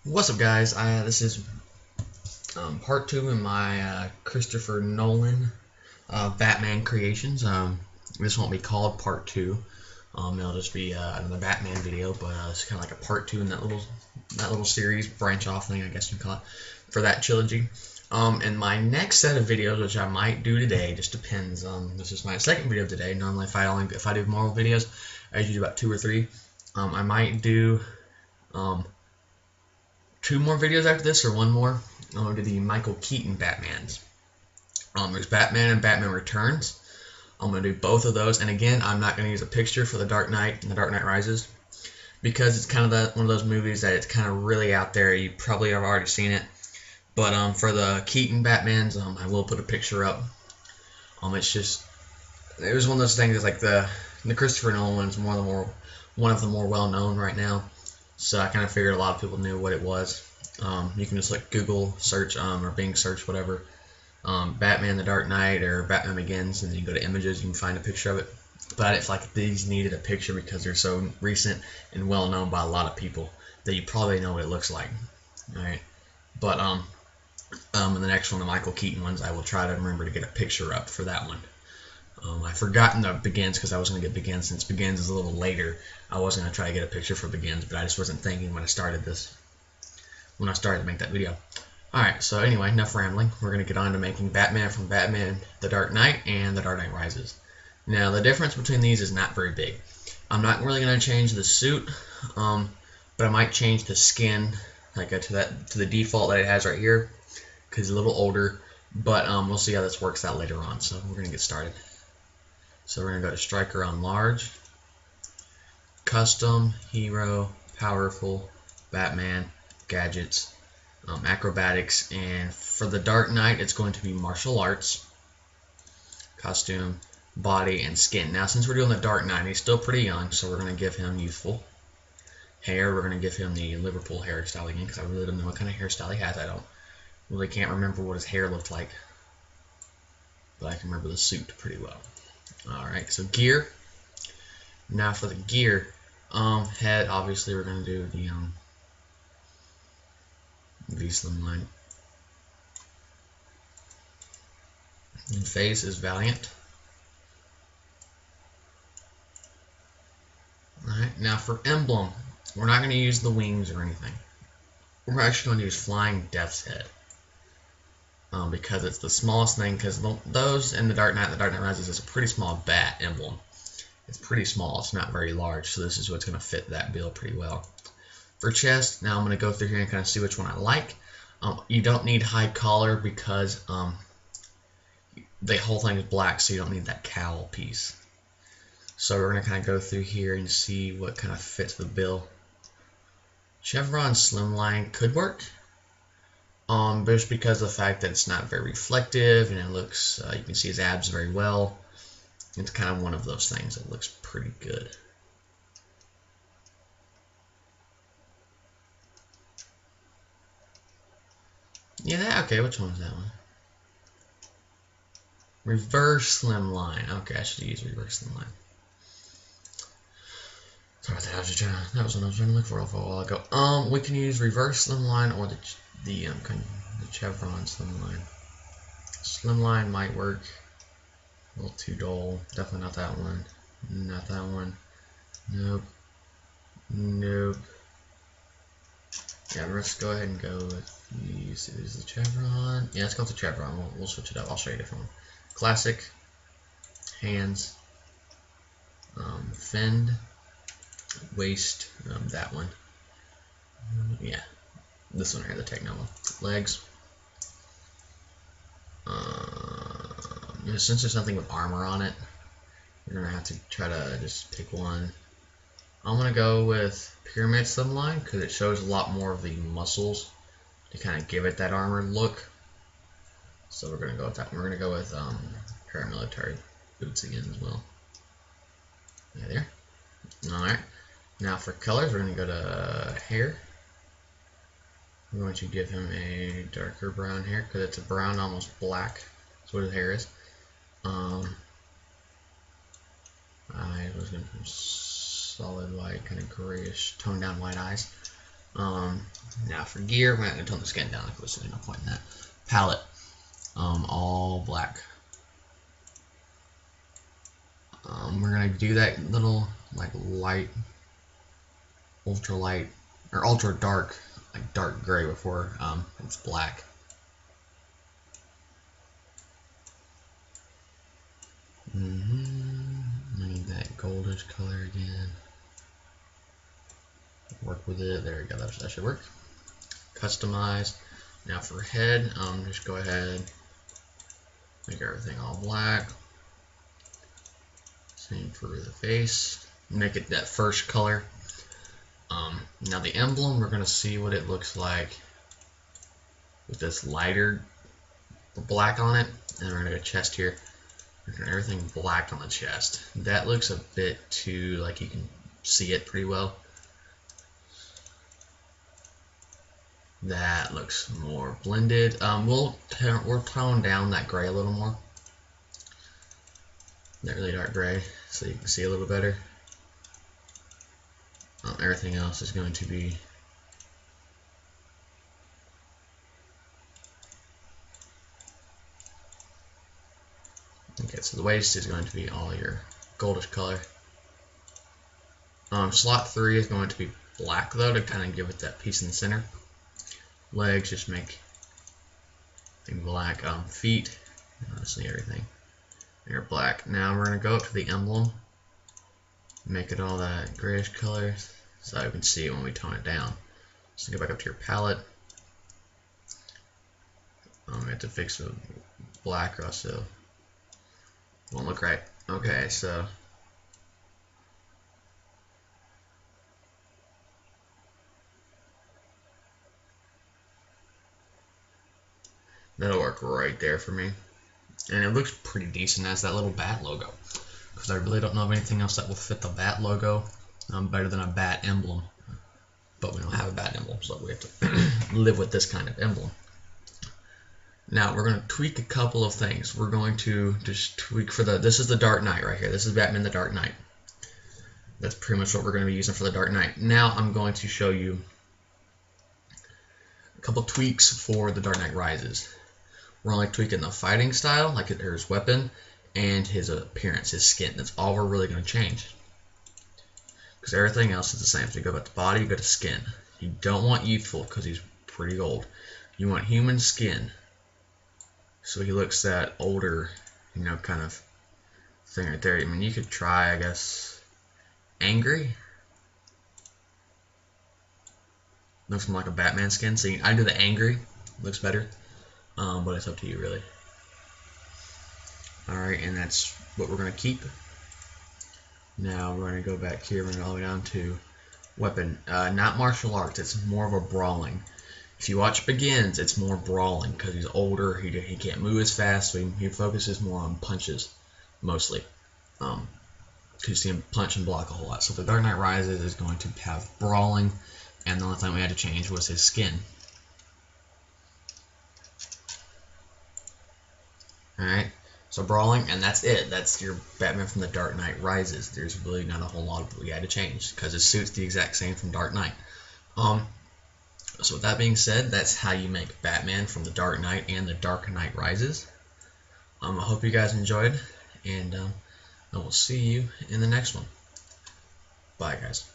What's up, guys? This is part 2 in my Christopher Nolan Batman creations. This won't be called part 2. It'll just be another Batman video, but it's kind of like a part 2 in that little series, branch off thing, I guess you can call it, for that trilogy. And my next set of videos, which I might do today, just depends. This is my second video today. Normally, if I do more videos, I usually do about 2 or 3. I might do 2 more videos after this, or 1 more. I'm going to do the Michael Keaton Batmans. There's Batman and Batman Returns. I'm going to do both of those, and again, I'm not going to use a picture for The Dark Knight and The Dark Knight Rises, because it's kind of one of those movies that it's kind of really out there. You probably have already seen it, but for the Keaton Batmans, I will put a picture up. It was one of those things that's like the Christopher Nolan one's one of the more well-known right now. So I kind of figured a lot of people knew what it was. You can just like Google search or Bing search whatever, Batman the Dark Knight or Batman Begins, and then you go to images, you can find a picture of it. But I didn't feel like these needed a picture because they're so recent and well known by a lot of people that you probably know what it looks like. Alright. But in the next one, the Michael Keaton ones, I will try to remember to get a picture up for that one. I've forgotten the Begins because I was going to get Begins since Begins is a little later. I was going to try to get a picture for Begins, but I just wasn't thinking when I started to make that video. Alright, so anyway, enough rambling. We're going to get on to making Batman from Batman The Dark Knight and The Dark Knight Rises. Now, the difference between these is not very big. I'm not really going to change the suit, but I might change the skin to the default that it has right here, because it's a little older, but we'll see how this works out later on, so we're going to get started. So we're going to go to Striker on Large, Custom, Hero, Powerful, Batman, Gadgets, Acrobatics, and for the Dark Knight it's going to be Martial Arts, Costume, Body, and Skin. Now since we're doing the Dark Knight, he's still pretty young, so we're going to give him youthful. Hair, we're going to give him the Liverpool hairstyle again, because I really don't know what kind of hairstyle he has. I can't remember what his hair looked like, but I can remember the suit pretty well. Alright, so gear. Now for the gear, head, obviously we're going to do the V Slimline. And face is Valiant. Alright, now for emblem, we're not going to use the wings or anything. We're actually going to use Flying Death's Head. Because it's the smallest thing, because those in the Dark Knight Rises is a pretty small bat emblem. It's pretty small, it's not very large, so this is what's going to fit that bill pretty well. For chest, now I'm going to go through here and kind of see which one I like. You don't need high collar because the whole thing is black, so you don't need that cowl piece. So we're going to kind of go through here and see what kind of fits the bill. Chevron Slimline could work. Just because of the fact that it's not very reflective and it looks, you can see his abs very well. It's kind of one of those things that looks pretty good. Yeah, okay, which one is that one? Reverse Slimline. Okay, I should use Reverse Slimline. Sorry about that, that was what I was trying to look for a while ago. We can use Reverse Slimline or the Chevron Slimline. Slimline might work. A little too dull. Definitely not that one. Not that one. Nope. Nope. Yeah, let's go ahead and go with these. Is the Chevron? Yeah, let's go with the Chevron. We'll switch it up. I'll show you a different one. Classic. Hands. Fend. Waist. That one. Yeah. This one here, the Techno one. Legs. Since there's nothing with armor on it, you're going to have to try to just pick one. I'm going to go with Pyramid Slimline because it shows a lot more of the muscles to kind of give it that armored look. So we're going to go with that. We're going to go with paramilitary boots again as well. Yeah, there. Alright. Now for colors, we're going to go to hair. We're going to give him a darker brown hair because it's a brown, almost black. That's what his hair is. I was going to solid white, kind of grayish, toned down white eyes. Now for gear, we're not going to tone the skin down because there's no point in that. Palette, all black. We're going to do that little like light, ultra light, or ultra dark, like dark gray before it's black. I need that goldish color again. Work with it. There we go. That should work. Customize. Now for head, just go ahead, make everything all black. Same for the face. Make it that first color. Now the emblem, we're gonna see what it looks like with this lighter black on it, and we're gonna go chest here. Everything black on the chest. That looks a bit too, like you can see it pretty well. That looks more blended. We'll tone down that gray a little more. That really dark gray, so you can see a little better. Everything else is going to be okay. So the waist is going to be all your goldish color. Slot 3 is going to be black though, to kind of give it that piece in the center. Legs, just make thing black. Feet, honestly everything. They're black. Now we're gonna go up to the emblem, make it all that grayish color, so you can see it when we tone it down. So go back up to your palette. We have to fix the black, or else it won't look right. Okay, so that'll work right there for me. And it looks pretty decent as that little bat logo, because I really don't know of anything else that will fit the bat logo better than a bat emblem. But we don't have a bat emblem, so we have to live with this kind of emblem. Now we're going to tweak a couple of things. We're going to just tweak for this is the Dark Knight right here. This is Batman the Dark Knight. That's pretty much what we're going to be using for the Dark Knight. Now I'm going to show you a couple tweaks for the Dark Knight Rises. We're only tweaking the fighting style, like his weapon, and his appearance, his skin. That's all we're really going to change. Because everything else is the same. So you go back to body, you go to skin. You don't want youthful because he's pretty old. You want human skin. So he looks that older, kind of thing right there. I mean, you could try, I guess, angry. Looks more like a Batman skin. So I do the angry. Looks better. But it's up to you, really. Alright, and that's what we're going to keep. Now we're going to go back here. We're going to go all the way down to weapon. Not martial arts. It's more of a brawling. If you watch Begins, it's more brawling because he's older. He can't move as fast, so he focuses more on punches, mostly. Because you see him punch and block a whole lot. So the Dark Knight Rises is going to have brawling, and the only thing we had to change was his skin. Alright, so brawling, and that's it. That's your Batman from the Dark Knight Rises. There's really not a whole lot we had to change because his suit's the exact same from Dark Knight. So with that being said, that's how you make Batman from the Dark Knight and the Dark Knight Rises. I hope you guys enjoyed, and I will see you in the next one. Bye, guys.